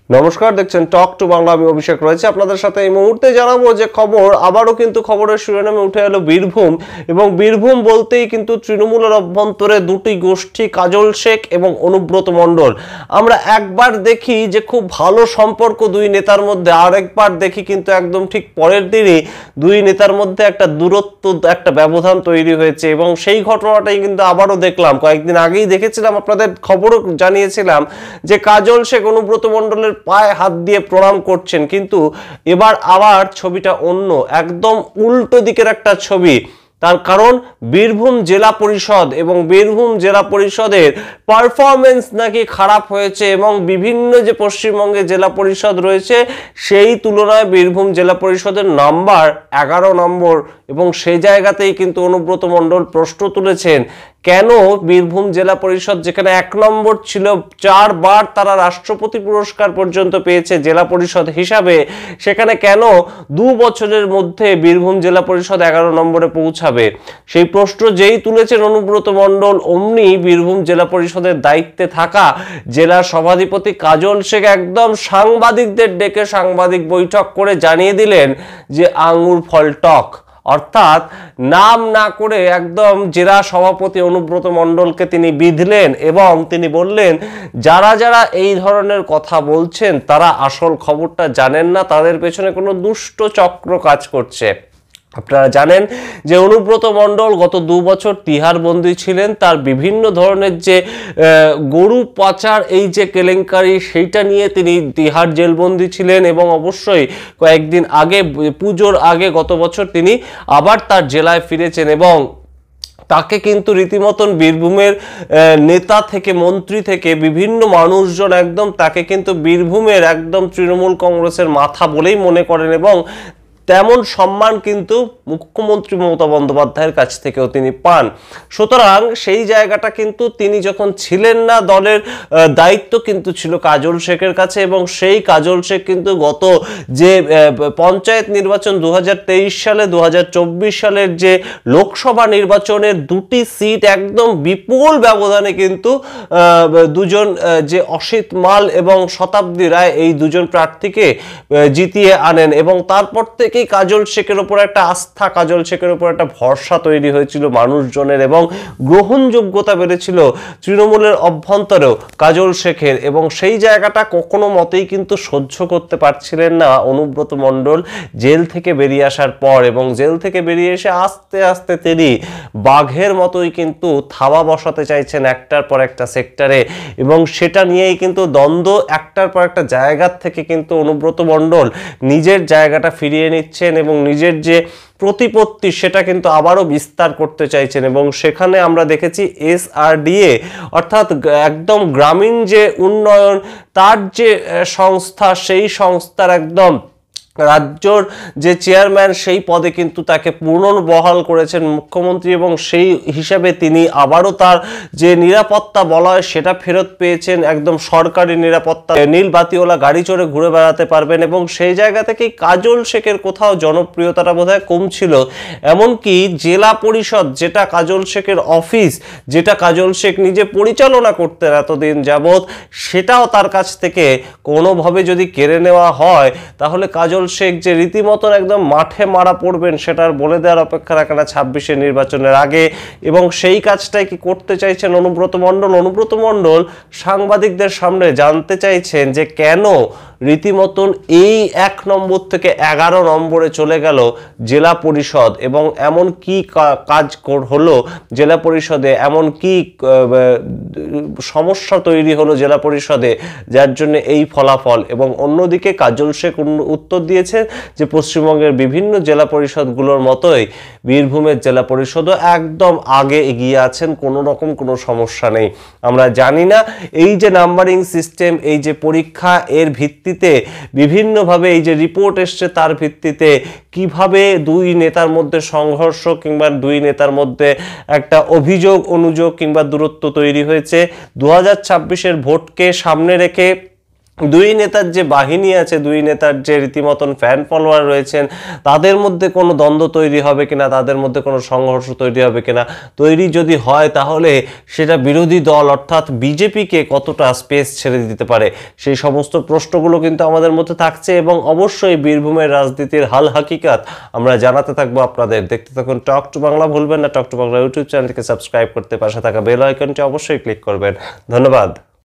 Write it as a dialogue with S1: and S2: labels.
S1: নমস্কার, দেখছেন talk to Bangla. আমি অভিষেক রয়েছে আপনাদের সাথে। এই মুহূর্তে জানাবো যে খবর আবারও কিন্তু খবরের শিরোনামে উঠে এলো বীরভূম, এবং বীরভূম বলতেই কিন্তু তৃণমূলের অভ্যন্তরে দুটি গোষ্ঠী, কাজল শেখ এবং অনুব্রত মণ্ডল। আমরা একবার দেখি যে খুব ভালো সম্পর্ক দুই নেতার মধ্যে, আর একবার দেখি কিন্তু একদম ঠিক পরের দিনই দুই নেতার মধ্যে একটা দূরত্ব, একটা ব্যবধান তৈরি হয়েছে। এবং সেই ঘটনাটাই কিন্তু আবারও দেখলাম। কয়েকদিন আগেই দেখেছিলাম, আপনাদের খবরও জানিয়েছিলাম যে কাজল শেখ অনুব্রত মণ্ডলের পায়ে হাত দিয়ে প্রণাম করছেন, কিন্তু এবার আবার ছবিটা অন্য, একদম উল্টো দিকের একটা ছবি। তার কারণ বীরভূম জেলা পরিষদ এবং বীরভূম জেলা পরিষদের পারফরমেন্স নাকি খারাপ হয়েছে, এবং বিভিন্ন যে পশ্চিমবঙ্গে জেলা পরিষদ রয়েছে সেই তুলনায় বীরভূম জেলা পরিষদের নাম্বার 11 নম্বর। এবং সেই জায়গাতেই কিন্তু অনুব্রত মণ্ডল প্রশ্ন তুলেছেন, কেন বীরভূম জেলা পরিষদ যেখানে 1 নম্বর ছিল, 4 বার তারা রাষ্ট্রপতি পুরস্কার পর্যন্ত পেয়েছে জেলা পরিষদ হিসাবে, সেখানে কেন 2 বছরের মধ্যে বীরভূম জেলা পরিষদ 11 নম্বরে পৌঁছাবে? সেই প্রশ্ন যেই তুলেছেন অনুব্রত মণ্ডল, অমনি বীরভূম জেলা পরিষদের দায়িত্বে থাকা জেলা সভাধিপতি কাজল শেখ একদম সাংবাদিকদের ডেকে সাংবাদিক বৈঠক করে জানিয়ে দিলেন যে আঙুর ফল টক। অর্থাৎ নাম না করে একদম জেলা সভাপতি অনুব্রত মণ্ডলকে তিনি বিধলেন, এবং তিনি বললেন যারা যারা এই ধরনের কথা বলছেন তারা আসল খবরটা জানেন না, তাদের পেছনে কোনো দুষ্ট চক্র কাজ করছে। আপনারা জানেন যে অনুব্রত মণ্ডল গত 2 বছর তিহার বন্দী ছিলেন। তার বিভিন্ন ধরনের যে গরু পাচার, এই যে কেলেঙ্কারি, সেইটা নিয়ে তিনি তিহার জেলবন্দি ছিলেন। এবং অবশ্যই কয়েকদিন আগে, পুজোর আগে গত বছর তিনি আবার তার জেলায় ফিরেছেন, এবং তাকে কিন্তু রীতিমতন বীরভূমের নেতা থেকে, মন্ত্রী থেকে বিভিন্ন মানুষজন একদম তাকে কিন্তু বীরভূমের একদম তৃণমূল কংগ্রেসের মাথা বলেই মনে করেন, এবং তেমন সম্মান কিন্তু মুখ্যমন্ত্রী মমতা বন্দ্যোপাধ্যায়ের কাছ থেকেও তিনি পান। সুতরাং সেই জায়গাটা কিন্তু তিনি যখন ছিলেন না, দলের দায়িত্ব কিন্তু ছিল কাজল শেখের কাছে, এবং সেই কাজল শেখ কিন্তু গত যে পঞ্চায়েত নির্বাচন 2023 সালে, 2024 সালের যে লোকসভা নির্বাচনের 2টি সিট একদম বিপুল ব্যবধানে কিন্তু দুজন, যে অসিত মাল এবং শতাব্দী রায়, এই দুজন প্রার্থীকে জিতিয়ে আনেন। এবং তারপর থেকে কাজল শেখের উপর একটা আস্থা, কাজল শেখের উপর একটা ভরসা তৈরি হয়েছিল মানুষজনের, এবং গ্রহণযোগ্যতা বেড়েছিল তৃণমূলের অভ্যন্তরেও কাজল শেখের। এবং সেই জায়গাটা কখনো মতেই কিন্তু সহ্য করতে পারছিলেন না অনুব্রত মণ্ডল জেল থেকে বেরিয়ে আসার পর। এবং জেল থেকে বেরিয়ে এসে আস্তে আস্তে তিনি বাঘের মতোই কিন্তু থাবা বসাতে চাইছেন একটার পর একটা সেক্টরে, এবং সেটা নিয়েই কিন্তু দ্বন্দ্ব। একটার পর একটা জায়গার থেকে কিন্তু অনুব্রত মণ্ডল নিজের জায়গাটা ফিরিয়ে নিচ্ছেন, এবং নিজের যে প্রতিপত্তি সেটা কিন্তু আবারও বিস্তার করতে চাইছেন। এবং সেখানে আমরা দেখেছি SRDA, অর্থাৎ একদম গ্রামীণ যে উন্নয়ন, তার যে সংস্থা, সেই সংস্থার একদম রাজ্যর যে চেয়ারম্যান, সেই পদে কিন্তু তাকে পুনর্বহাল করেছেন মুখ্যমন্ত্রী, এবং সেই হিসাবে তিনি আবারও তার যে নিরাপত্তা বলা হয় সেটা ফেরত পেয়েছেন, একদম সরকারি নিরাপত্তা, নীল বাতিওয়ালা গাড়ি চড়ে ঘুরে বেড়াতে পারবেন। এবং সেই জায়গা থেকেই কাজল শেখের কোথাও জনপ্রিয়তাটা বোধহয় কম ছিল। এমনকি জেলা পরিষদ, যেটা কাজল শেখের অফিস, যেটা কাজল শেখ নিজে পরিচালনা করতেন এতদিন যাবৎ, সেটাও তার কাছ থেকে কোনোভাবে যদি কেড়ে নেওয়া হয়, তাহলে কাজল শেখ যে রীতিমতন একদম মাঠে মারা পড়বেন সেটার বলে দেওয়ার অপেক্ষা রাখে না 26-এর নির্বাচনের আগে। এবং সেই কাজটাই কি করতে চাইছেন অনুব্রত মণ্ডল। অনুব্রত মণ্ডল সাংবাদিকদের সামনে জানতে চাইছেন যে কেন রীতিমতন এই 1 নম্বর থেকে 11 নম্বরে চলে গেল জেলা পরিষদ, এবং এমন কি কাজ হলো জেলা পরিষদে, এমন কি সমস্যা তৈরি হলো জেলা পরিষদে যার জন্য এই ফলাফল। এবং অন্যদিকে কাজল শেখ উত্তর দিয়েছে যে পশ্চিমবঙ্গের বিভিন্ন জেলা পরিষদগুলোর মতোই বীরভূমের জেলা পরিষদও একদম আগে এগিয়ে আছেন, কোনো রকম কোনো সমস্যা নেই। আমরা জানি না এই যে নাম্বারিং সিস্টেম, এই যে পরীক্ষা, এর ভিত্তিতে বিভিন্নভাবে এই যে রিপোর্ট এসছে তার ভিত্তিতে কিভাবে দুই নেতার মধ্যে সংঘর্ষ কিংবা দুই নেতার মধ্যে একটা অভিযোগ অনুযোগ কিংবা দূরত্ব তৈরি হয়েছে। 2026-এর ভোটকে সামনে রেখে দুই নেতার যে বাহিনী আছে, দুই নেতার যে রীতিমতন ফ্যান ফলোয়ার রয়েছেন, তাদের মধ্যে কোনো দ্বন্দ্ব তৈরি হবে কিনা, তাদের মধ্যে কোনো সংঘর্ষ তৈরি হবে কিনা, তৈরি যদি হয় তাহলে সেটা বিরোধী দল অর্থাৎ বিজেপিকে কতটা স্পেস ছেড়ে দিতে পারে, সেই সমস্ত প্রশ্নগুলো কিন্তু আমাদের মধ্যে থাকছে। এবং অবশ্যই বীরভূমের রাজনীতির হাল হাকিকাত আমরা জানাতে থাকবো আপনাদের। দেখতে থাকুন টক টু বাংলা। ভুলবেন না টক টু বাংলা ইউটিউব চ্যানেলটিকে সাবস্ক্রাইব করতে, পাশে থাকা বেল আইকনটি অবশ্যই ক্লিক করবেন। ধন্যবাদ।